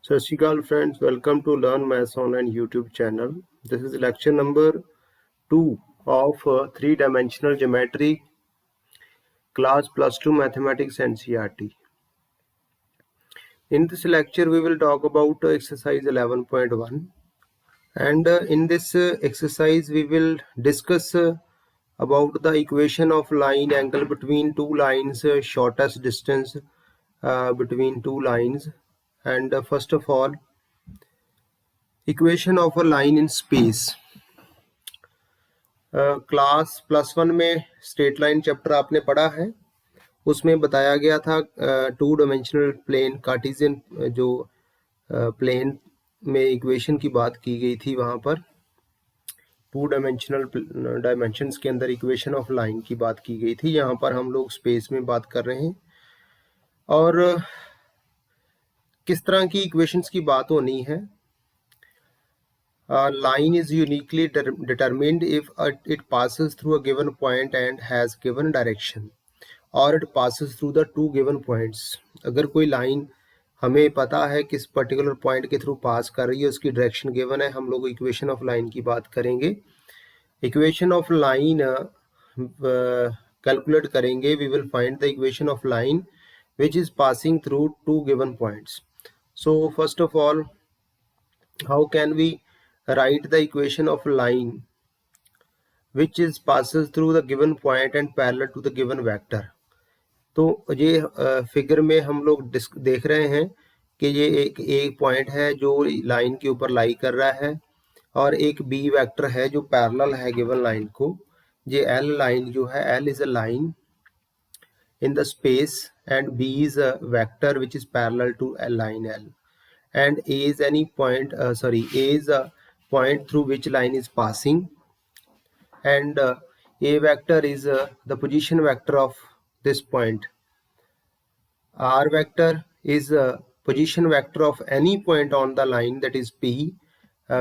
सत Sri Akal friends, welcome to learn maths online YouTube channel. This is lecture number 2 of 3-dimensional geometry, class +2 mathematics NCERT. In this lecture we will talk about exercise 11.1, and in this exercise we will discuss about the equation of line angle between two lines, shortest distance between two lines, and first of all, equation of a line in space. Class +1 में straight line chapter आपने पढ़ा है, उसमें बताया गया था 2 dimensional plane Cartesian जो plane में इक्वेशन की बात की गई थी, वहाँ पर 2 डायमेंशनल डायमेंशंस के अंदर इक्वेशन ऑफ लाइन की बात की गई थी। यहाँ पर हम लोग स्पेस में बात कर रहे हैं और किस तरह की इक्वेशंस की बात होनी है। A line is uniquely determined if it passes through a given point and has given direction, or it passes through the two given points. अगर कोई लाइन हमें पता है किस पर्टिकुलर पॉइंट के थ्रू पास कर रही है, उसकी डायरेक्शन गिवन है, हम लोग इक्वेशन ऑफ लाइन की बात करेंगे। इक्वेशन ऑफ लाइन कैलकुलेट करेंगे, we will find the equation of line which is passing through two given points. So first of all, how can we write the equation of line which is passes through the given point and parallel to the given vector? तो ये figure में हम लोग देख रहे हैं कि ये एक पॉइंट है जो लाइन के ऊपर लाई कर रहा है, और एक बी वेक्टर है जो पैरेलल है गिवन लाइन को। ये एल लाइन जो है, L is a line in the space, and B is a vector which is parallel to a line L, and A is any point A is a point through which line is passing, and A vector is the position vector of this point. R vector is a position vector of any point on the line, that is P,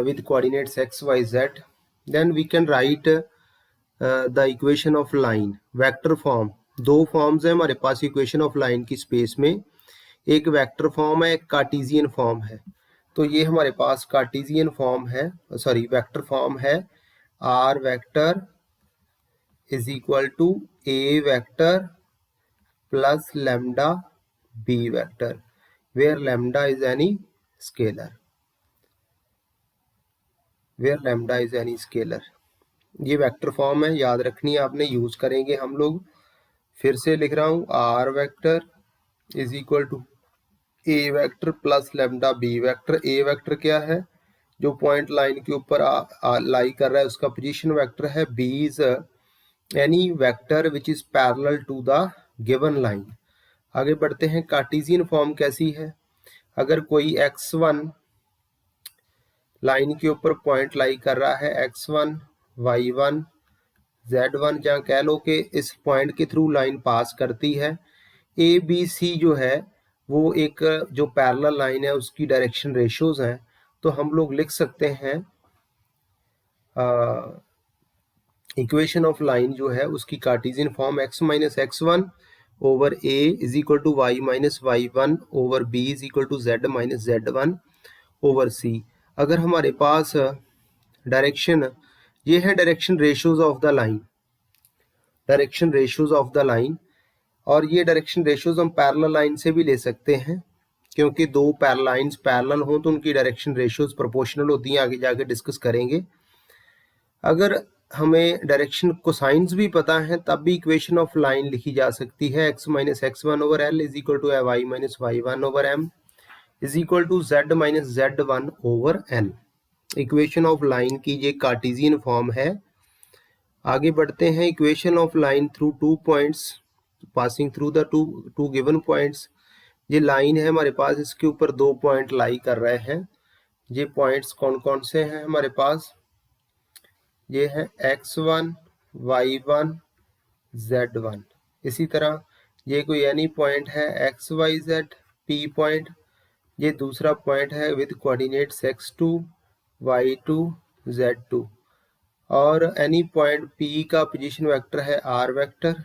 with coordinates x, y, z. Then we can write the equation of line vector form. दो forms है हमारे पास equation of line की space में, एक vector form है, एक Cartesian form है। तो ये हमारे पास कार्टेशियन फॉर्म है, वेक्टर फॉर्म है। R vector is equal to a vector plus lambda b vector, where lambda is any scalar. ये वेक्टर फॉर्म है, याद रखनी है आपने, यूज करेंगे हम लोग। फिर से लिख रहा हूँ, r vector is equal to a vector plus lambda b vector. A vector क्या है? जो पॉइंट लाइन के ऊपर लाई कर रहा है उसका पोजीशन वेक्टर है। B is any vector which is parallel to the given line. आगे बढ़ते हैं, कार्टेशियन फॉर्म कैसी है? अगर कोई x1 लाइन के ऊपर पॉइंट लाई कर रहा है, x1, y1, z1, जहाँ कह लो कि इस पॉइंट के थ्रू लाइन पास करती है। ए बी सी जो है वो एक जो पैरेलल लाइन है उसकी डायरेक्शन रेशियोज हैं, तो हम लोग लिख सकते हैं इक्वेशन ऑफ लाइन जो है उसकी Cartesian form x minus x1 over a is equal to y minus y1 over b is equal to z minus z1 over c। अगर हमारे पास डायरेक्शन, ये है direction ratios of the line, और ये डायरेक्शन रेशियोज हम parallel line से भी ले सकते हैं, क्योंकि दो लाइंस पैरेलल हों तो उनकी डायरेक्शन रेशियोज प्रोपोर्शनल होती हैं, आगे जाके डिस्कस करेंगे। अगर हमें डायरेक्शन कोसाइंस भी पता है तब भी इक्वेशन ऑफ लाइन लिखी जा सकती है, x minus x1 over l is equal to y minus y1 over m is equal to z minus z1 over n। Equation of line की ये कार्टेशियन फॉर्म है। आगे बढ़ते हैं, equation of line through two points passing through the two given points. ये line है हमारे पास, इसके ऊपर दो पॉइंट लाई कर रहे हैं। ये पॉइंट्स कौन कौन से हैं हमारे पास? ये है x1, y1, z1। इसी तरह ये कोई एनी पॉइंट है x, y, z, p point. ये दूसरा पॉइंट है with coordinates x2, y2, z2, और एनी पॉइंट p का पोजीशन वेक्टर है r वेक्टर,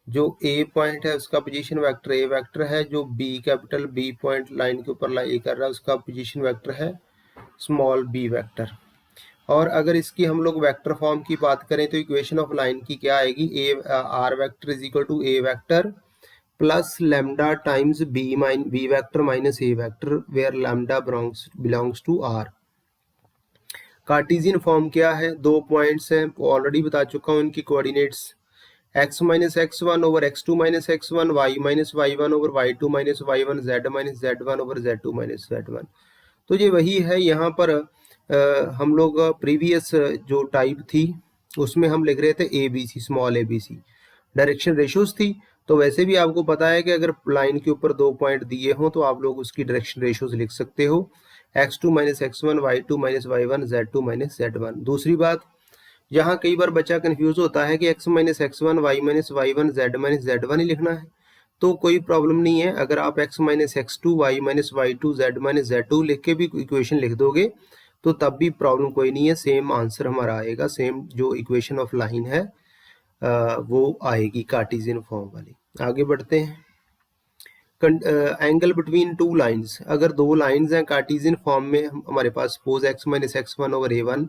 जो ए पॉइंट है उसका पोजीशन वेक्टर ए वेक्टर है, जो b capital b point line के ऊपर लाई कर रहा है उसका पोजीशन वेक्टर है स्मॉल बी वेक्टर। और अगर इसकी हम लोग वेक्टर फॉर्म की बात करें तो इक्वेशन ऑफ लाइन की क्या आएगी, a r vector is equal to a vector plus lambda times B vector minus A vector where lambda belongs to R. Cartesian form क्या है, दो पॉइंट्स हैं, ऑलरेडी बता चुका हूँ इनकी coordinates, x minus x one over x2 minus x one, Y minus Y one over y2 minus Y one, Z minus Z one over z2 minus z1। तो ये वही है, यहाँ पर हम लोग प्रीवियस जो टाइप थी उसमें हम लिख रहे थे a b c, small a b c, direction ratios थी। तो वैसे भी आपको पता है कि अगर लाइन के ऊपर दो पॉइंट दिए हों तो आप लोग उसकी डायरेक्शन रेशियोज लिख सकते हो, x2 minus x one, y2 minus Y one, z2 minus z1। दूसरी बात, यहाँ कई बार बच्चा कंफ्यूज होता है कि x minus x one, Y minus Y one, Z minus Z one ही लिखना है। तो कोई प्रॉब्लम नहीं है, अगर आप x minus x two, Y minus Y two, Z minus Z two लिख के भी इक्वेशन लिख दोगे तो तब भी प्रॉब्लम कोई नहीं है, सेम आंसर हमारा आएगा, सेम जो इक्वेशन ऑफ लाइन है वो आएगी कार्टेशियन फॉर्म वाली। आगे बढ़ते हैं, एंगल बिटवीन टू लाइंस, अगर दो लाइंस हैं कार्टेशियन फॉर्म में हमारे पास suppose x minus x one over A one,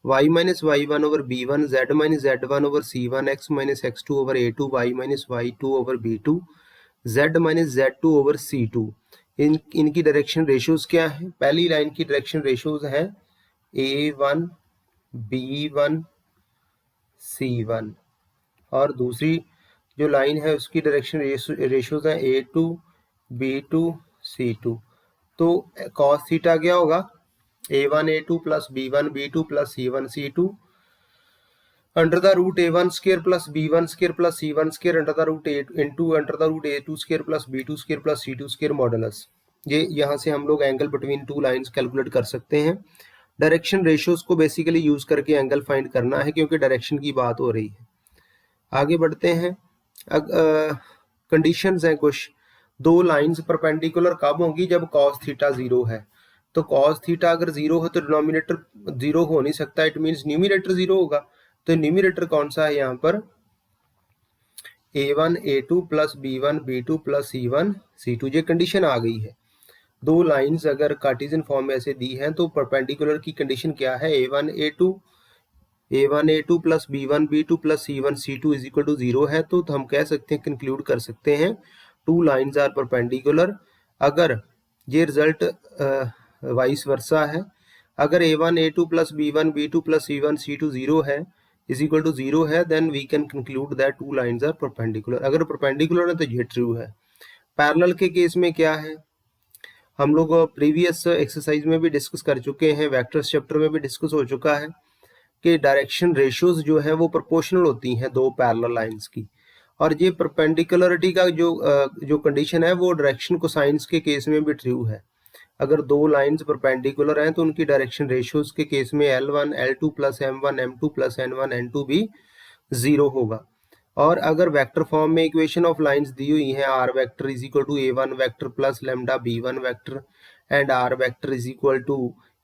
y minus Y one over B one, Z minus Z one over C one, X minus x two over A two, Y minus Y two over B two, Z minus Z two over C two. इनकी direction ratios क्या है, पहली line की direction ratios है A1 B1 C1 और दूसरी जो line है उसकी डायरेक्शन रेशियोज है A2 B2 C2। तो cos थीटा क्या होगा, A1 A2 plus B1 B2 plus C1 C2 under the root A1 square plus B1 square plus C1 square under the root A2 square plus B2 square plus C2 square modulus. ये यहाँ से हम लोग angle between two lines calculate कर सकते हैं। Direction ratios को basically use करके एंगल फाइंड करना है क्योंकि डायरेक्शन की बात हो रही है। आगे बढ़ते हैं, कंडीशंस हैं कुछ, दो लाइंस परपेंडिकुलर कब होंगी, जब cos थीटा जीरो है। तो cos थीटा अगर जीरो हो तो डिनोमिनेटर जीरो हो नहीं सकता, इट मींस न्यूमिनेटर जीरो होगा। तो न्यूमिनेटर कौन सा है यहाँ पर, A1 A2 plus B1 B2 plus C1 C2, ये कंडीशन आ गई है। दो लाइंस अगर कार्टेशियन फॉर्म में ऐसे दी हैं तो परपेंडिकुलर की कंडीशन क्या है, A1 A2 plus B1 B2 plus C1 C2 is equal to zero है। तो हम कह सकते हैं, कंक्लूड कर सकते हैं, टू लाइंस आर परपेंडिकुलर। अगर ये रिजल्ट वाइस वर्सा है, अगर A1 A2 plus B1 B2 plus C1 C2 zero है इज इक्वल टू जीरो है, then we can conclude that two lines are perpendicular. अगर परपेंडिकुलर है तो ये ट्रू है। पैरेलल के केस में क्या है, हम लोग प्रीवियस एक्सरसाइज में भी डिस्कस कर चुके हैं, वेक्टर्स चैप्टर में भी डिस्कस हो चुका है कि डायरेक्शन रेशियोज जो है वो प्रोपोर्शनल होती हैं दो पैरेलल लाइंस की। और ये परपेंडिकुलरिटी का जो कंडीशन है वो डायरेक्शन कोसाइंस के केस में भी ट्रू है। अगर दो लाइंस परपेंडिकुलर हैं तो उनकी डायरेक्शन रेशियोज के केस में L1 L2 plus M1 M2 plus N1 N2 भी जीरो होगा। और अगर वेक्टर फॉर्म में इक्वेशन ऑफ लाइंस दी हुई हैं, r vector is equal to A1 vector plus lambda B1 vector and r vector is equal to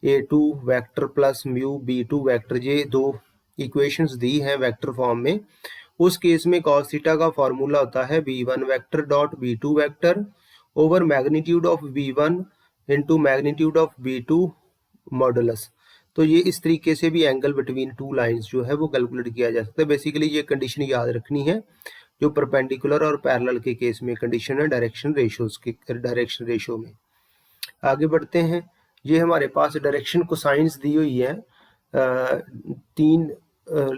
A2 vector plus mu B2 vector, ये दो इक्वेशंस दी हैं वेक्टर फॉर्म में, उस case में cos थीटा का फॉर्मूला होता है B1 vector dot B2 vector over magnitude of B1 into magnitude of B2 modulus. तो ये इस तरीके से भी एंगल बिटवीन टू लाइंस जो है वो कैलकुलेट किया जा सकता है। बेसिकली ये कंडीशन याद रखनी है जो परपेंडिकुलर और पैरेलल के केस में कंडीशन है डायरेक्शन रेशियो में। आगे बढ़ते हैं, ये हमारे पास डायरेक्शन कोसाइंस दी हुई है तीन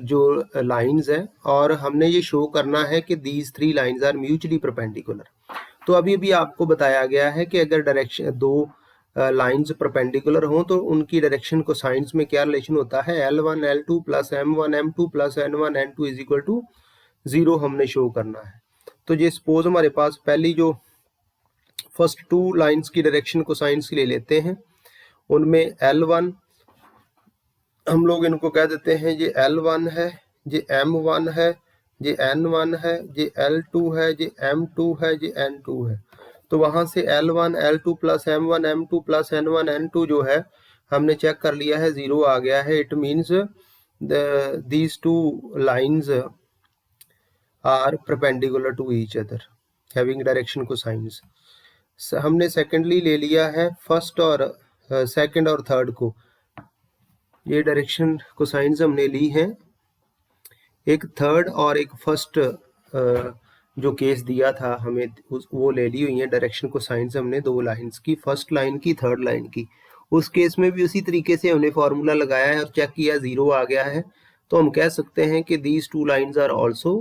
जो लाइंस हैं और हमने ये शो करना है कि these three lines are mutually perpendicular. तो अभी अभी आपको बताया गया है कि अगर डायरेक्शन दो लाइंस परपेंडिकुलर हों तो उनकी डायरेक्शन कोसाइंस में क्या रिलेशन होता है, L1 L2 plus M1 M2 plus N1 N2 is equal to zero हमने शो करना है। तो ये सपोज हमारे पास पहली जो फर्स्ट टू लाइंस की डायरेक्शन कोसाइंस ले लेते हैं, उनमें L1 हम लोग इनको कह देते हैं ये L1 है, ये M1 है, ये N1 है, ये L2 है, ये M2 है, ये N2 है। तो वहां से L1 L2 plus M1 M2 plus N1 N2 जो है हमने चेक कर लिया है, जीरो आ गया है। It means these two lines are perpendicular to each other having direction cosines. हमने सेकेंडली ले लिया है फर्स्ट और सेकंड और थर्ड को, ये डायरेक्शन कोसाइंस हमने ली हैं। एक थर्ड और एक फर्स्ट जो केस दिया था हमें वो ले ली हुई है डायरेक्शन कोसाइंस हमने दो लाइंस की, फर्स्ट लाइन की थर्ड लाइन की। उस केस में भी उसी तरीके से हमने फॉर्मूला लगाया है और चेक किया, जीरो आ गया है, तो हम कह सकते हैं कि these two lines are also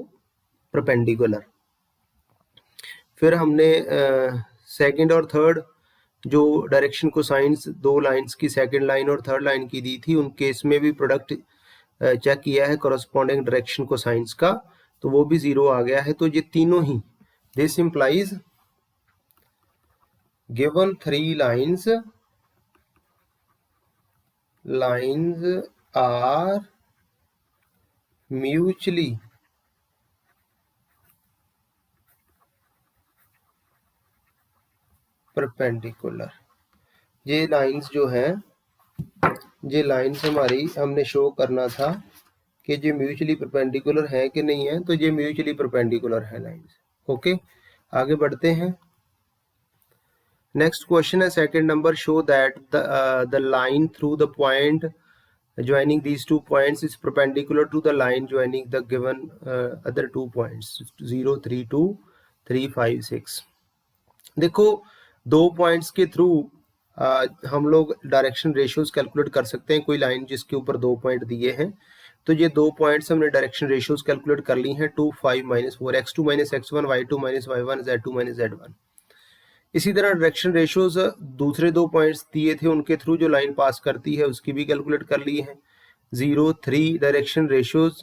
perpendicular. फिर हमने सेकंड और थर्ड जो डायरेक्शन कोसाइंस दो लाइंस की, सेकंड लाइन और थर्ड लाइन की दी थी, उन केस में भी प्रोडक्ट चेक किया है कॉरस्पॉन्डिंग डायरेक्शन कोसाइंस का, तो वो भी जीरो आ गया है। तो ये तीनों ही, this implies given three lines are mutually perpendicular. ये लाइंस जो है, ये लाइंस हमारी हमने शो करना था कि ये म्यूचुअली परपेंडिकुलर है कि नहीं है, तो ये म्यूचुअली परपेंडिकुलर है लाइंस। ओके, आगे बढ़ते हैं। नेक्स्ट क्वेश्चन है second number, show that the line through the point joining these two points is perpendicular to the line joining the given other two points 0 3 2 3 5 6। देखो, दो पॉइंट्स के through हम लोग डायरेक्शन रेशियोज कैलकुलेट कर सकते हैं। कोई लाइन जिसके ऊपर दो पॉइंट दिए हैं, तो ये दो पॉइंट्स हमने डायरेक्शन रेशियोज कैलकुलेट कर ली हैं, 2 5 -4, x2 - x1, y2 - y1, z2 - z1। इसी तरह डायरेक्शन रेशियोज दूसरे दो पॉइंट्स दिए थे उनके थ्रू जो लाइन पास करती है उसकी भी कैलकुलेट कर ली है। 0 3 direction ratios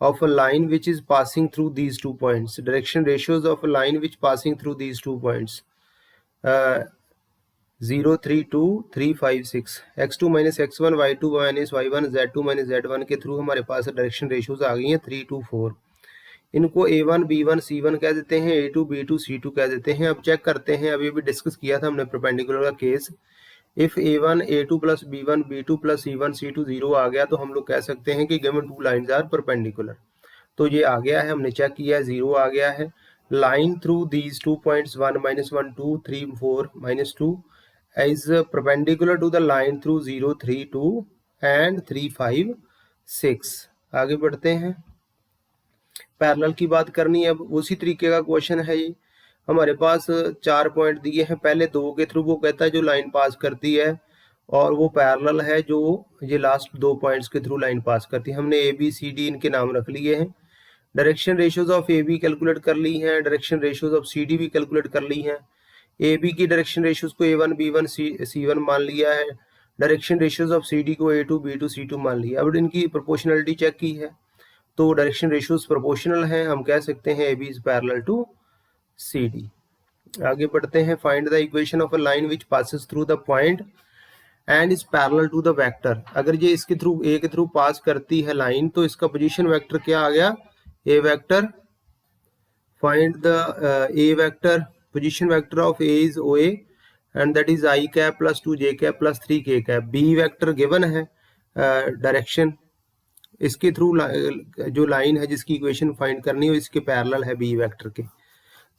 of a line which is passing through these two points, direction ratios of a line which passing through these two points 0 3 2 3 5 6, x2 - x1, y2 - y1, z2 - z1 के through हमारे पास direction ratios आ गई हैं 3 2 4। इनको A1 B1 C1 कह देते हैं, A2 B2 C2 कह देते हैं। अब चेक करते हैं, अभी भी डिस्कस किया था हमने परपेंडिकुलर का case. If A1 A2 plus B1 B2 plus C1 C2 0 आ गया तो हम लोग कह सकते हैं कि given two lines are perpendicular. तो ये आ गया है, हमने चेक किया है, 0 आ गया है। Line through these two points 1 -1 2 3 4 -2 is perpendicular to the line through 0 3 2 and 3 5 6। आगे बढ़ते हैं, पैरेलल की बात करनी है। अब उसी तरीके का क्वेश्चन है ये, हमारे पास चार पॉइंट दिए हैं, पहले दो के थ्रू वो कहता है जो लाइन पास करती है और वो पैरेलल है जो ये लास्ट दो पॉइंट्स के थ्रू लाइन पास करती है। हमने ए बी सी डी इनके नाम रख लिए हैं। Direction ratios of a b calculate कर ली हैं, direction ratios of c d भी कैलकुलेट कर ली हैं। ए बी की डायरेक्शन रेशियोज को A1 B1 C1 मान लिया है, direction ratios of c d को A2 B2 C2 मान लिया। अब इनकी प्रोपोर्शनलिटी चेक की है तो डायरेक्शन रेशियोज प्रोपोर्शनल हैं, हम कह सकते हैं AB is parallel to CD। आगे बढ़ते हैं, find the equation of a line which passes through the point and is parallel to the vector. अगर ये इसके थ्रू A के थ्रू पास करती है लाइन तो इसका पोजीशन वेक्टर क्या आ गया, A vector. Find the A vector, position vector of A is OA and that is I cap plus 2 J cap plus 3 K cap. B vector given है direction, इसके through जो line है जिसकी equation find करनी है इसके parallel है b vector के।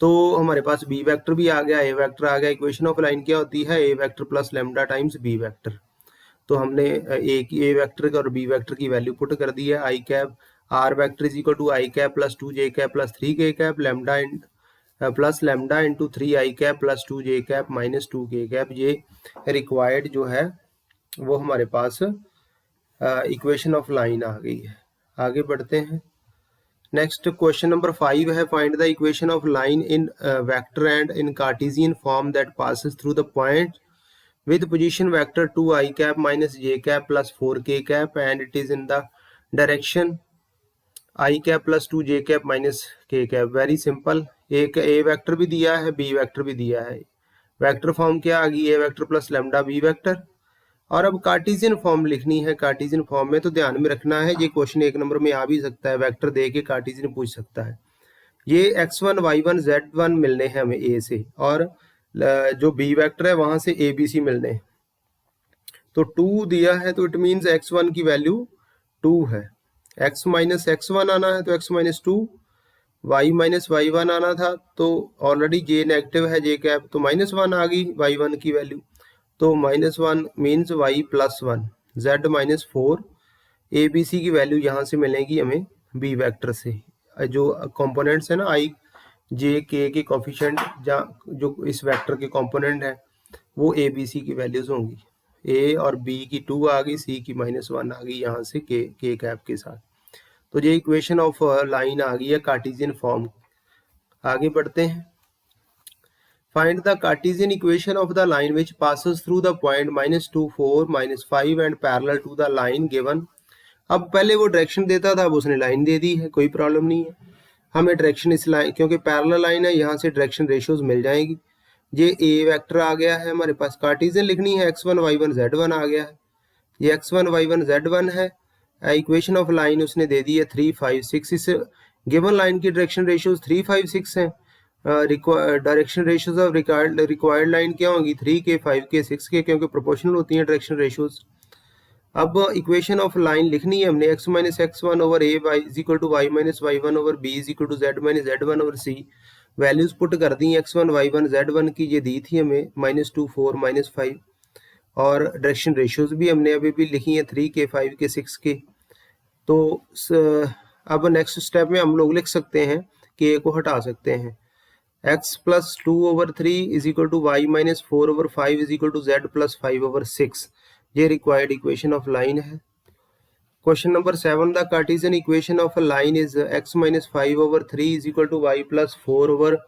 तो हमारे पास बी वेक्टर भी आ गया, ए वेक्टर आ गया। इक्वेशन ऑफ लाइन क्या होती है, A vector plus lambda times B vector. तो हमने ए वेक्टर और बी वेक्टर की वैल्यू पुट कर दी है। I cap R vector is equal to I cap plus 2 J cap plus 3 K cap lambda plus lambda into 3 I cap plus 2 J cap minus 2 K cap. ये required जो है वो हमारे पास इक्वेशन ऑफ लाइन आ गई है। आगे बढ़ते हैं, नेक्स्ट क्वेश्चन नंबर 5 है, find the equation of line in vector and in Cartesian form that passes through the point with position vector 2i cap minus j cap plus 4k cap and it is in the direction I cap plus 2j cap minus k cap। Very simple, एक ए vector भी दिया है, b vector भी दिया है। Vector form क्या आ गई, A vector plus lambda B vector. और अब कार्टेशियन फॉर्म लिखनी है। कार्टेशियन फॉर्म में तो ध्यान में रखना है, ये क्वेश्चन एक नंबर में आ भी सकता है, वेक्टर दे के कार्टेशियन पूछ सकता है। ये x1 y1 z1 मिलने हैं हमें ए से, और जो बी वेक्टर है वहां से ए बी सी मिलने हैं। तो 2 दिया है तो इट मीन्स x1 की वैल्यू 2 है, x माइनस x1 आना है तो x minus 2, y minus Y one आना था, तो ऑलरेडी j नेगेटिव है j कैप, तो -1 आ गई y1 की वैल्यू। तो -1 means y plus 1, z minus 4, a b c की वैल्यू यहाँ से मिलेगी हमें बी वेक्टर से। जो कंपोनेंट्स है ना i j k के कोफिशिएंट, जो इस वेक्टर के कंपोनेंट है वो ए बी सी की वैल्यूज होंगी। ए और बी की 2 आ गई, सी की -1 आ गई यहाँ से के कैप के साथ। तो ये इक्वेशन ऑफ लाइन आ गई है कार्टेशियन फॉर्म। आगे बढ़ते हैं। Find the Cartesian equation of the line which passes through the point -2 4 -5 and parallel to the line given. अब पहले वो डायरेक्शन देता था, अब उसने लाइन दे दी है, कोई प्रॉब्लम नहीं है। हमें डायरेक्शन इस लाइन, क्योंकि पैरेलल लाइन है, यहाँ से डायरेक्शन रेशियोज मिल जाएगी। ये ए वेक्टर आ गया है हमारे पास, कार्टेशियन लिखनी है x1 y1 z1 आ गया है। ये x1 y1 z1 है। इक्वेशन ऑफ लाइन उसने दे दी है 3 5 6। इस गिवन लाइन की डायरेक्शन रेशियोज 3 5 6 हैं। Direction ratios of required line क्या होंगी 3 के 5 के 6 के, क्योंकि प्रोपोर्शनल होती हैं डायरेक्शन रेशियोज। अब इक्वेशन ऑफ लाइन लिखनी है हमने x minus x1 over a y is equal to Y minus y1 over b is equal to z minus z1 over c. Values put कर दी x1 y1 z1 की, ये दी थी हमें -2 4 -5, और डायरेक्शन रेशियोज भी हमने अभी भी लिखी है 3 के 5 के 6 के। तो अब नेक्स्ट स्टेप में हम लोग लिख सकते हैं कि a को हटा सकते हैं। x plus 2 over 3 is equal to Y minus 4 over 5 is equal to z plus 5 over 6। ये रिक्वायर्ड इक्वेशन ऑफ लाइन है। Question number 7, the Cartesian equation of a line is x minus 5 over 3 is equal to y plus 4 over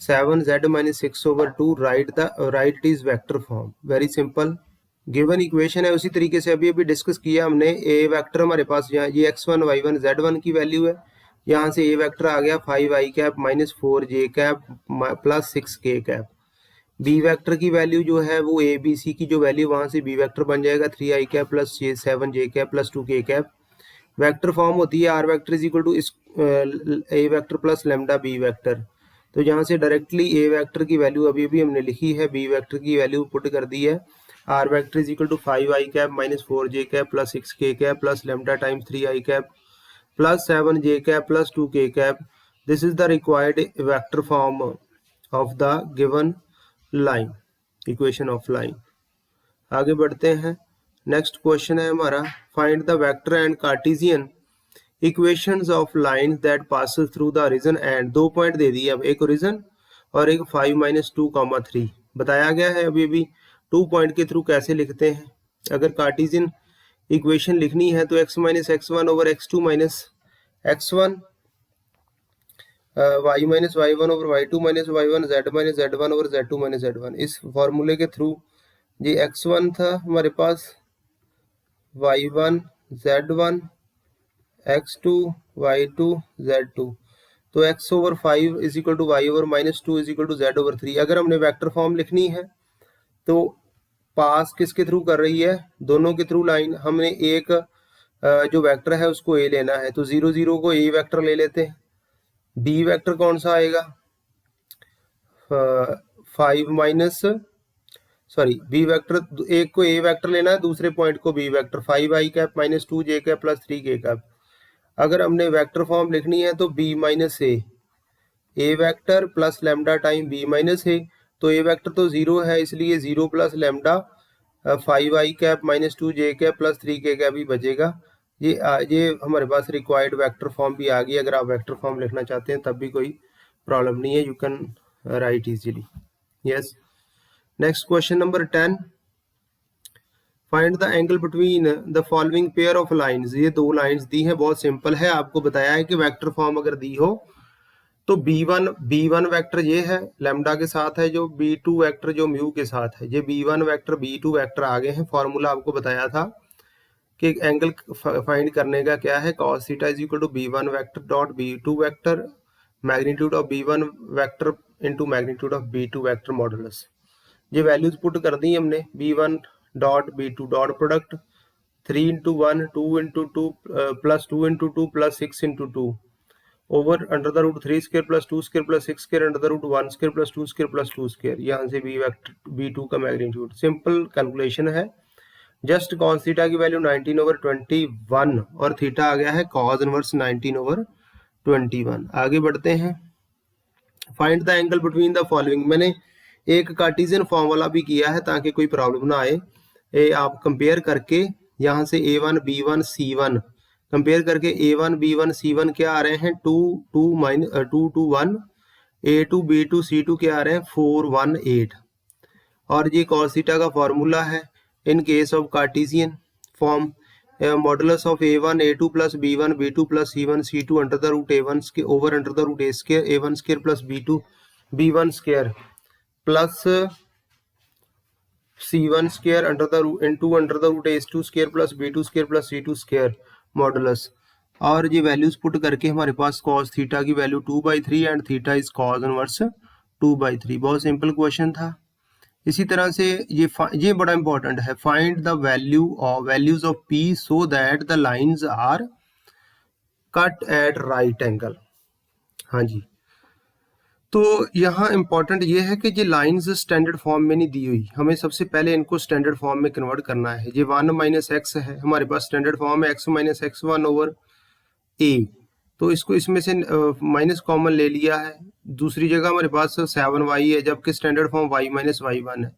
7 z minus 6 over 2। Right is vector form. Very simple given equation है। उसी तरीके से अभी discuss किया हमने। A vector हमारे पास यहाँ ये x1 y1 z1 की वैल्यू है, यहाँ से ए वेक्टर आ गया 5 i cap minus 4 j cap plus 6 k cap. B vector की वैल्यू जो है वो ए बी सी की जो वैल्यू, वहां से बी वेक्टर बन जाएगा 3 i cap plus 7 j cap plus 2 k cap. Vector form होती है r vector is equal to a vector plus lambda B vector. तो यहाँ से डायरेक्टली ए वेक्टर की वैल्यू अभी भी हमने लिखी है, बी वेक्टर की वैल्यू पुट कर दी है। R vector is equal to 5 i cap minus 4 j cap plus 6 k cap plus lambda times 3 i cap plus 7 j cap plus 2 k cap. This is the required vector form of the given line, equation of line. आगे बढ़ते हैं। Next question है हमारा, find the vector and Cartesian equations of line that passes through the origin and. 2 point दे दिए, अब एक origin और एक 5 माइनस 2 3 बताया गया है। अभी 2 पॉइंट के थ्रू कैसे लिखते हैं। अगर कार्टेशियन इक्वेशन लिखनी है तो x minus x1 over x2 minus x1 y minus y1 over y2 minus y1 z minus z1 over z2 minus z1। इस फॉर्मूले के थ्रू ये x1 था हमारे पास, y1 z1, x2 y2 z2। तो x over 5 is equal to y over minus 2 is equal to z over 3। अगर हमने vector form लिखनी है तो पास किसके थ्रू कर रही है, दोनों के थ्रू लाइन। हमने एक जो वेक्टर है उसको a लेना है, तो 0 0 को a वेक्टर ले लेते हैं। बी वेक्टर कौन सा आएगा, 5 माइनस बी वेक्टर, एक को ए वेक्टर लेना है, दूसरे पॉइंट को B vector, 5 i cap minus 2 j cap plus 3 k cap. अगर हमने वेक्टर फॉर्म लिखनी है तो B minus A vector plus lambda time B minus A. तो ए वेक्टर तो 0 है, इसलिए 0 plus lambda 5 i cap minus 2 j cap plus 3 k cap ही बचेगा। ये हमारे पास रिक्वायर्ड वेक्टर फॉर्म भी आ गई। अगर आप वेक्टर फॉर्म लिखना चाहते हैं तब भी कोई प्रॉब्लम नहीं है, you can write easily. Yes, next question number 10, find the angle between the following pair of lines. ये 2 लाइंस दी हैं, बहुत सिंपल है। आपको बताया है कि वेक्टर फॉर्म अगर दी हो तो b1 वेक्टर ये है लेमडा के साथ है, जो b2 वेक्टर जो म्यू के साथ है। ये b1 वेक्टर b2 वेक्टर आगे हैं। फॉर्मूला आपको बताया था कि एंगल फाइंड करने का क्या है, cos theta is equal to b1 vector dot b2 vector magnitude of b1 vector into magnitude of b2 vector modulus. ये वैल्यूज पुट कर दी हमने। b1 dot b2 dot product 3 into 1 2 into 2 plus 2 into 2 plus 6 into 2 over under the root 3 square plus 2 square plus 6 square under the root 1 square plus 2 square plus 2 square. यहाँ से b vector b2 का magnitude. Simple calculation है। Just cos theta की value 19 over 21 और theta आ गया है cos inverse 19 over 21। आगे बढ़ते हैं। Find the angle between the following. मैंने एक कार्टेशियन फॉर्म वाला भी किया है ताकि कोई प्रॉब्लम ना आए। आप कंपेयर करके यहाँ से A1 B1 C1 कंपेयर करके A1 B1 C1 क्या आ रहे हैं 2 2 2 2 1, A2 B2 C2 क्या आ रहे हैं 4 1 8। और ये cos थीटा का फॉर्मूला है in case of Cartesian form. Modulus of A1 A2 plus B1 B2 plus C1 C2 under the root A1 over under the root A square A1 square plus B2 B1 square plus C1 square under the root into under the root A2 square plus B2 square plus C2 square modulus. और ये values put करके हमारे पास cos theta की value 2/3 and theta is cos inverse 2/3। बहुत simple question था। इसी तरह से ये बड़ा इंपॉर्टेंट है। Find the values of P so that the lines are cut at right angle. हाँ जी, तो यहाँ इंपॉर्टेंट ये है कि ये लाइंस स्टैंडर्ड फॉर्म में नहीं दी हुई, हमें सबसे पहले इनको स्टैंडर्ड फॉर्म में कन्वर्ट करना है। ये 1 माइनस एक्स है, हमारे पास स्टैंडर्ड फॉर्म है x minus x1 over a, तो इसको इसमें से माइनस कॉमन ले लिया है। दूसरी जगह हमारे पास 7y है जबकि standard form y minus y1 है।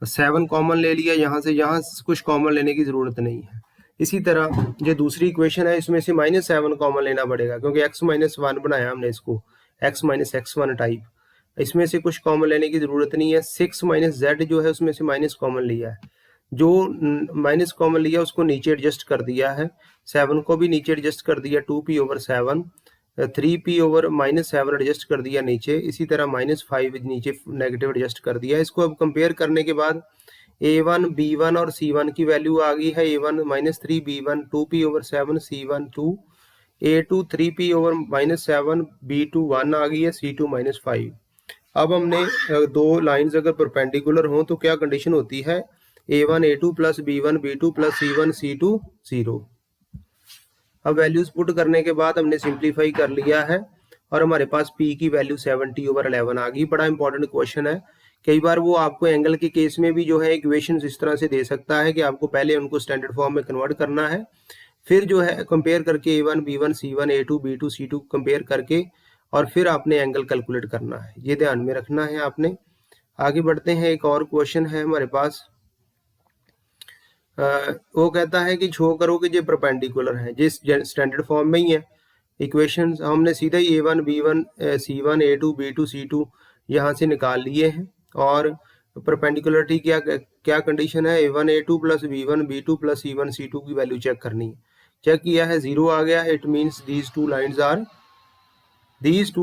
7 कॉमन ले लिया यहाँ से कुछ कॉमन लेने की जरूरत नहीं है। इसी तरह जो दूसरी इक्वेशन है इसमें से -7 कॉमन लेना पड़ेगा क्योंकि x माइनस 1 बनाया हमने इसको x माइनस x1 टाइप, इसमें से कुछ कॉमन लेने की जरूरत नहीं है। 6 माइनस z जो है उसमें से माइनस कॉमन लिया है, जो माइनस कॉमन लिया उसको नीचे एडजस्ट कर दिया है, 7 को भी नीचे एडजस्ट कर दिया 2p over 7, 3p over -7 adjust कर दिया नीचे। इसी तरह -5 नीचे नेगेटिव एडजस्ट कर दिया। इसको अब कंपेयर करने के बाद A1 B1 और C1 की वैल्यू आ गई है। A1 -3 B1 2p over 7 C1 2, A2 3p over -7 B2 1 आ गई है, C2 -5। अब हमने दो लाइंस अगर परपेंडिकुलर हों तो क्या कंडीशन होती है, A1 A2 plus B1 B2 plus C1 C2 0। अब वैल्यूज पुट करने के बाद हमने सिंप्लीफाई कर लिया है और हमारे पास P की वैल्यू 70 ओवर 11 आ गई। बड़ा इंपॉर्टेंट क्वेश्चन है। कई बार वो आपको एंगल के केस में भी जो है इक्वेशन इस तरह से दे सकता है कि आपको पहले उनको स्टैंडर्ड फॉर्म में कन्वर्ट करना है, फिर जो है कंपेयर करके A1 B1 C1 A2 B2 C2 compare करके और फिर आपने एंगल कैलकुलेट करना है। ये ध्यान में रखना है आपने। आगे बढ़ते हैं। एक और क्वेश्चन है हमारे पास, वो कहता है कि शो करो कि ये परपेंडिकुलर है। जिस स्टैंडर्ड फॉर्म में ही है इक्वेशंस, हमने सीधा ही A1 B1 C1 A2 B2 C2 यहाँ से निकाल लिए हैं। और परपेंडिकुलरिटी क्या कंडीशन है, A1 A2 plus B1 B2 plus C1 C2 की वैल्यू चेक करनी है। चेक किया है 0 आ गया है, it means these two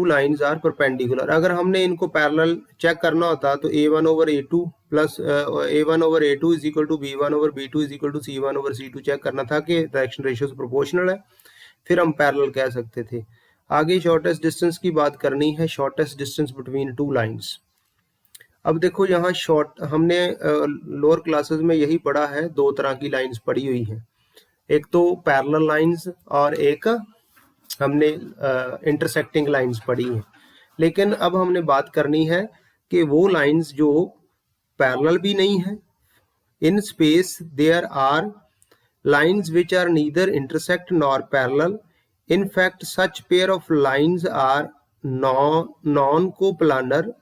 lines are perpendicular. अगर हमने इनको पैरेलल चेक करना होता तो A1 over A2 plus A1 over A2 is equal to B1 over B2 is equal to C1 over C2 check करना था कि डायरेक्शन रेशियो प्रोपोर्शनल है, फिर हम पैरेलल कह सकते थे। आगे शॉर्टेस्ट डिस्टेंस की बात करनी है, shortest distance between two lines. अब देखो यहाँ हमने लोअर क्लासेस में यही पढ़ा है, दो तरह की लाइंस पढ़ी हुई हैं, एक तो पैरेलल लाइंस और एक हमने इंटरसेक्टिंग लाइंस पढ़ी हैं। लेकिन अब हमने बात करनी है कि वो लाइंस जो पैरेलल भी नहीं है। In space there are lines which are neither intersect nor parallel. In fact such pair of lines are non coplanar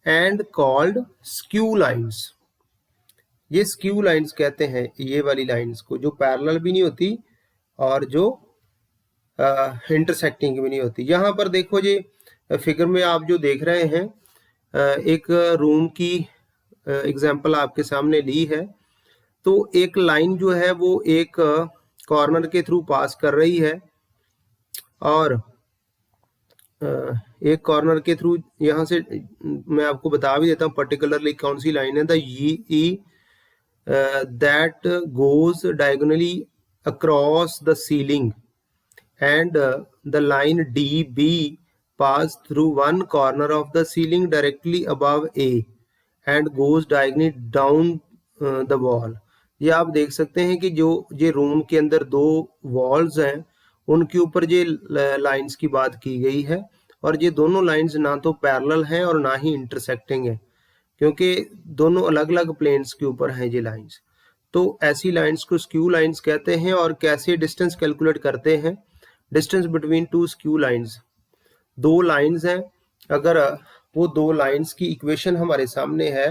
and called skew lines. ये स्क्यू लाइंस कहते हैं ये वाली लाइंस को, जो पैरेलल भी नहीं होती और जो इंटरसेक्टिंग भी नहीं होती। यहाँ पर देखो ये फिगर में आप जो देख रहे हैं, एक रूम की एग्जांपल आपके सामने ली है। तो एक लाइन जो है वो एक कॉर्नर के थ्रू पास कर रही है और एक कॉर्नर के थ्रू यहाँ से मैं आपको बता भी देता हूँ पर्टिकुलरली कौन सी लाइन है। The E that goes diagonally across the ceiling and the line DB pass through one corner of the ceiling directly above A and goes diagonally down the wall। ये आप देख सकते हैं कि जो ये रूम के अंदर दो वॉल्स हैं उनके ऊपर ये लाइंस की बात की गई है, और ये दोनों लाइंस ना तो पैरेलल हैं और ना ही इंटरसेक्टिंग है, क्योंकि दोनों अलग अलग प्लेन्स के ऊपर हैं ये लाइंस। तो ऐसी लाइंस को स्क्यू लाइंस कहते हैं। और कैसे डिस्टेंस कैलकुलेट करते हैं, distance between to skew lines, दो लाइंस हैं, अगर वो दो लाइंस की इक्वेशन हमारे सामने है,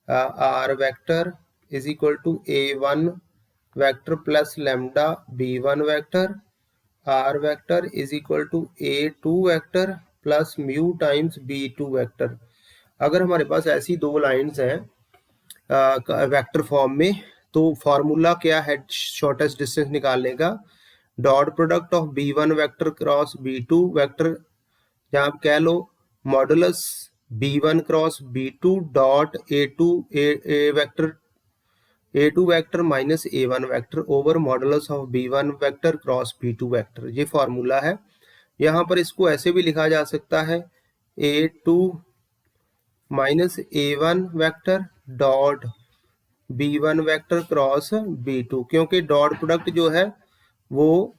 r vector is equal to a1 vector plus lambda b1 vector, r vector is equal to a2 vector plus mu times b2 vector. अगर हमारे पास ऐसी दो लाइंस हैं वेक्टर फॉर्म में, तो फॉर्मूला क्या है शॉर्टेस्ट डिस्टेंस निकालने का? Dot product of b1 vector cross b2 vector, या आप कह लो modulus b1 cross b2 dot a2 vector minus a1 vector over modulus of b1 vector cross b2 vector, ये फॉर्मूला है। यहाँ पर इसको ऐसे भी लिखा जा सकता है a2 minus a1 vector dot b1 vector cross b2, क्योंकि डॉट प्रोडक्ट जो है वो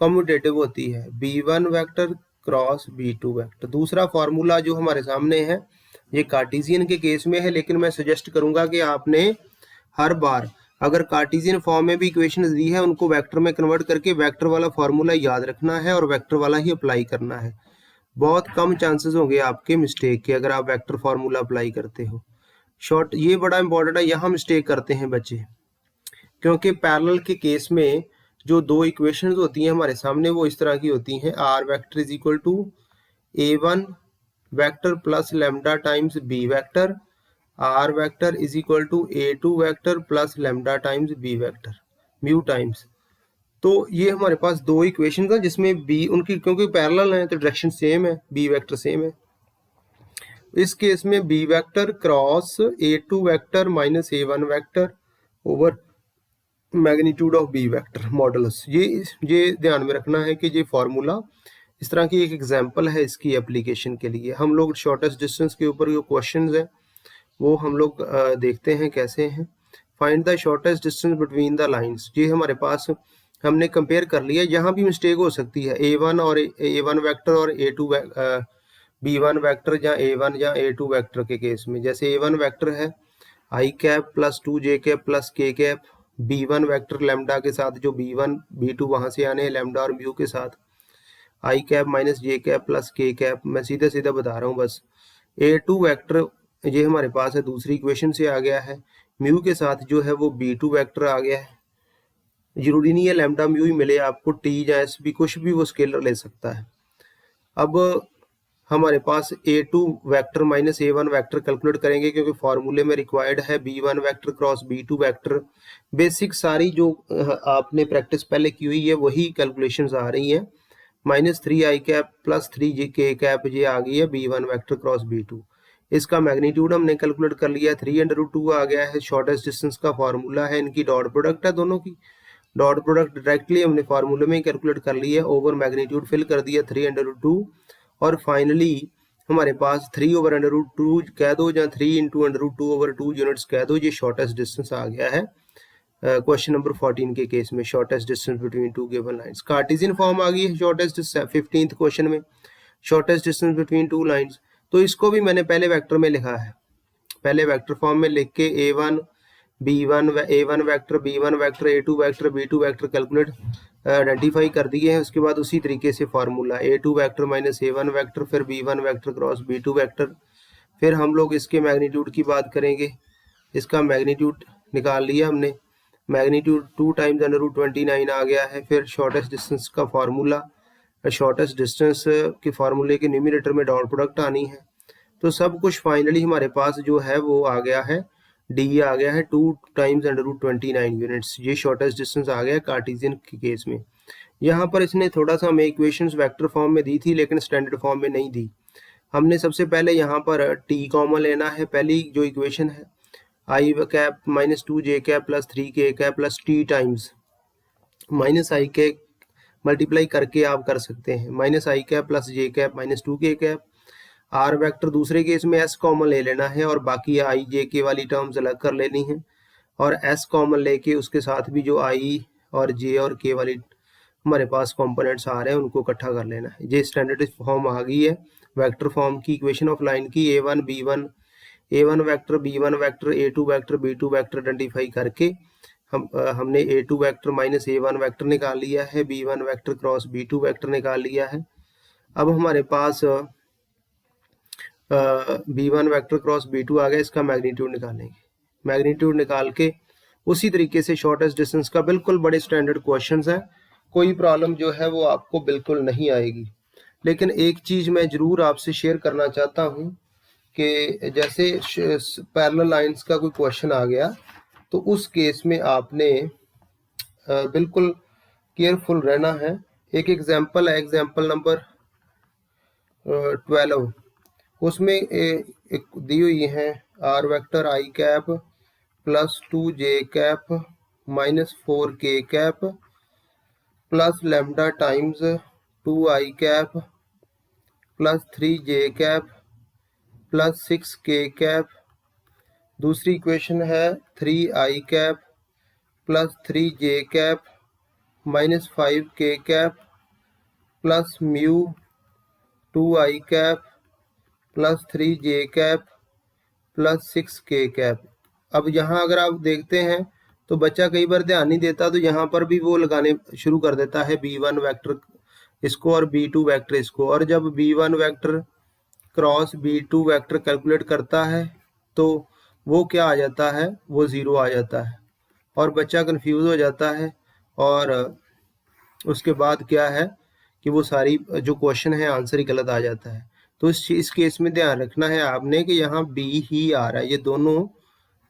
कम्यूटेटिव होती है, b1 vector cross b2 vector. दूसरा फॉर्मूला जो हमारे सामने है ये कार्टेशियन के केस में है, लेकिन मैं सजेस्ट करूंगा कि आपने हर बार अगर कार्टेशियन फॉर्म में भी इक्वेशंस दी है उनको वेक्टर में कन्वर्ट करके वेक्टर वाला फॉर्मूला याद रखना है और वेक्टर वाला ही अप्लाई करना है। बहुत कम चांसेस होंगे आपके मिस्टेक के अगर आप वेक्टर फॉर्मूला अप्लाई करते हो। शॉर्ट ये बड़ा इंपॉर्टेंट है, यहाँ मिस्टेक करते हैं बच्चे, क्योंकि पैरेलल के केस में जो दो इक्वेशंस होती हैं हमारे सामने वो इस तरह की होती हैं, r vector is equal to a1 vector plus lambda times b vector, r vector is equal to a2 vector plus lambda times b vector mu times. तो ये हमारे पास दो इक्वेशन है जिसमें b उनकी क्योंकि पैरेलल है तो डायरेक्शन सेम है, b वेक्टर सेम है। इस केस में b vector cross a2 vector minus a1 vector over magnitude of b vector modulus, ये ध्यान में रखना है कि ये फॉर्मूला इस तरह की एक एग्जांपल है इसकी एप्लीकेशन के लिए। हम लोग शॉर्टेस्ट डिस्टेंस के ऊपर जो क्वेश्चंस हैं वो हम लोग देखते हैं कैसे हैं। Find the shortest distance between the lines, ये हमारे पास हमने कंपेयर कर लिया, यहाँ भी मिस्टेक हो सकती है a1 और a1 वेक्टर और a2 b1 वेक्टर या a1 या a2 वेक्टर के केस में। जैसे a1 वेक्टर है I cap plus 2j cap plus k cap, b1 vector lambda के साथ जो b1 b2 वहां से आने लैम्डा और म्यू के साथ आई कैप माइनस जे कैप प्लस k कैप, मैं सीधा सीधा बता रहा हूँ बस। a2 वेक्टर ये हमारे पास है दूसरी इक्वेशन से आ गया है, म्यू के साथ जो है वो b2 वेक्टर आ गया है। जरूरी नहीं है लैम्डा म्यू ही मिले आपको, टी या एस भी कुछ भी वो स्केलर ले सकता है। अब हमारे पास a2 vector minus a1 vector calculate करेंगे क्योंकि फॉर्मूले में रिक्वायर्ड है b1 vector cross b2 vector. Basic सारी जो आपने प्रैक्टिस पहले की हुई है वही कैलकुलेशंस आ रही हैं। माइनस 3 आई कैप प्लस 3 जे के कैप ये आ गई है b1 वेक्टर क्रॉस b2। इसका मैग्नीट्यूड हमने कैलकुलेट कर लिया है, 3√2 आ गया है। शॉर्टेस्ट डिस्टेंस का फॉर्मूला है, इनकी डॉट प्रोडक्ट है, दोनों की डॉट प्रोडक्ट डायरेक्टली हमने फार्मूले में ही कैलकुलेट कर ली है, ओवर मैग्नीट्यूड फिल कर दिया 3√2 और फाइनली हमारे पास 3/√2 कह दो या 3 × √2/2 यूनिट्स कह दो, ये शॉर्टेस्ट डिस्टेंस आ गया है क्वेश्चन नंबर 14 के केस में। Shortest distance between two given lines Cartesian form आ गई है शॉर्टेस्ट 15th क्वेश्चन में, shortest distance between two lines. तो इसको भी मैंने पहले वेक्टर में लिखा है, पहले वेक्टर फॉर्म में लिख के a1 vector b1 vector a2 vector b2 vector calculate identify कर दिए हैं। उसके बाद उसी तरीके से formula a2 vector minus a1 vector फिर b1 vector cross b2 vector. फिर हम लोग इसके मैग्नीट्यूड की बात करेंगे, इसका मैग्नीट्यूड निकाल लिया हमने, मैग्नीट्यूड 2 टाइम्स √29 आ गया है। फिर शॉर्टेस्ट डिस्टेंस का फार्मूला, शॉर्टेस्ट डिस्टेंस के फार्मूले के न्यूमरेटर में डॉट प्रोडक्ट आनी है। तो सब कुछ फाइनली हमारे पास जो है वो आ गया है, डी आ गया है 2 टाइम्स √29 यूनिट्स, ये शॉर्टेस्ट डिस्टेंस आ गया कार्टेशियन के केस में। यहाँ पर इसने थोड़ा सा हमें इक्वेशंस वेक्टर फॉर्म में दी थी लेकिन स्टैंडर्ड फॉर्म में नहीं दी। हमने सबसे पहले यहाँ पर टी कॉमन लेना है, पहली जो इक्वेशन है I cap minus 2j cap plus 3k cap plus T times minus I के मल्टीप्लाई करके आप कर सकते हैं, minus I cap plus J cap minus 2k cap. R vector दूसरे केस में एस कॉमन ले लेना है और बाकी आई जे के वाली टर्म्स अलग कर लेनी है, और एस कॉमन लेके उसके साथ भी जो आई और जे और के वाली हमारे पास कंपोनेंट्स आ रहे हैं उनको इकट्ठा कर लेना है। ये स्टैंडर्ड फॉर्म आ गई है वेक्टर फॉर्म की इक्वेशन ऑफ लाइन की, a1 vector b1 vector a2 vector b2 vector identify करके हमने A2 vector minus A1 vector निकाल लिया है, B1 vector cross B2 vector निकाल लिया है। अब हमारे पास B1 वेक्टर क्रॉस B2 आ गया, इसका मैग्नीट्यूड निकालेंगे। मैग्नीट्यूड निकाल के उसी तरीके से शॉर्टेस्ट डिस्टेंस का बिल्कुल बड़े स्टैंडर्ड क्वेश्चंस हैं, कोई प्रॉब्लम जो है वो आपको बिल्कुल नहीं आएगी। लेकिन एक चीज़ मैं ज़रूर आपसे शेयर करना चाहता हूँ कि जैसे पैरेलल लाइंस का कोई क्वेश्चन आ गया तो उस केस में आपने बिल्कुल केयरफुल रहना है। एक एग्जांपल है, एग्जांपल नंबर 12, उसमें एक दी हुई है r vector i cap plus 2j cap minus 4k cap plus lambda times 2i cap plus 3j cap plus 6k cap. दूसरी इक्वेशन है 3i cap plus 3j cap minus 5k cap plus mu 2i cap plus 3j cap plus 6k cap. अब यहाँ अगर आप देखते हैं तो बच्चा कई बार ध्यान नहीं देता, तो यहाँ पर भी वो लगाने शुरू कर देता है B1 वेक्टर इसको और B2 वेक्टर इसको, और जब B1 vector cross B2 vector calculate करता है तो वो क्या आ जाता है, वो 0 आ जाता है और बच्चा कंफ्यूज हो जाता है। और उसके बाद क्या है कि वो सारी जो क्वेश्चन है आंसर ही गलत आ जाता है। तो इस केस में ध्यान रखना है आपने कि यहाँ B ही आ रहा है, ये दोनों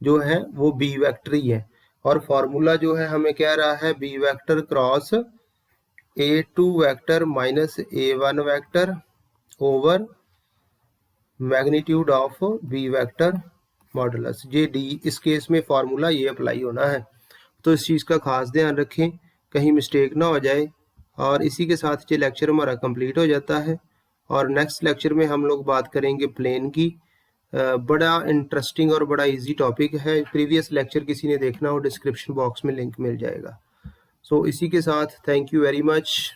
जो है वो B वेक्टर ही है। और फॉर्मूला जो है हमें कह रहा है B vector cross A2 vector minus A1 vector over magnitude of B vector modulus J D। इस केस में फॉर्मूला ये अप्लाई होना है, तो इस चीज़ का खास ध्यान रखें, कहीं मिस्टेक ना हो जाए। और इसी के साथ ये लेक्चर हमारा कंप्लीट हो जाता है और नेक्स्ट लेक्चर में हम लोग बात करेंगे प्लेन की। बड़ा इंटरेस्टिंग और बड़ा इजी टॉपिक है, प्रीवियस लेक्चर किसी ने देखना हो डिस्क्रिप्शन बॉक्स में लिंक मिल जाएगा। सो इसी के साथ थैंक यू वेरी मच।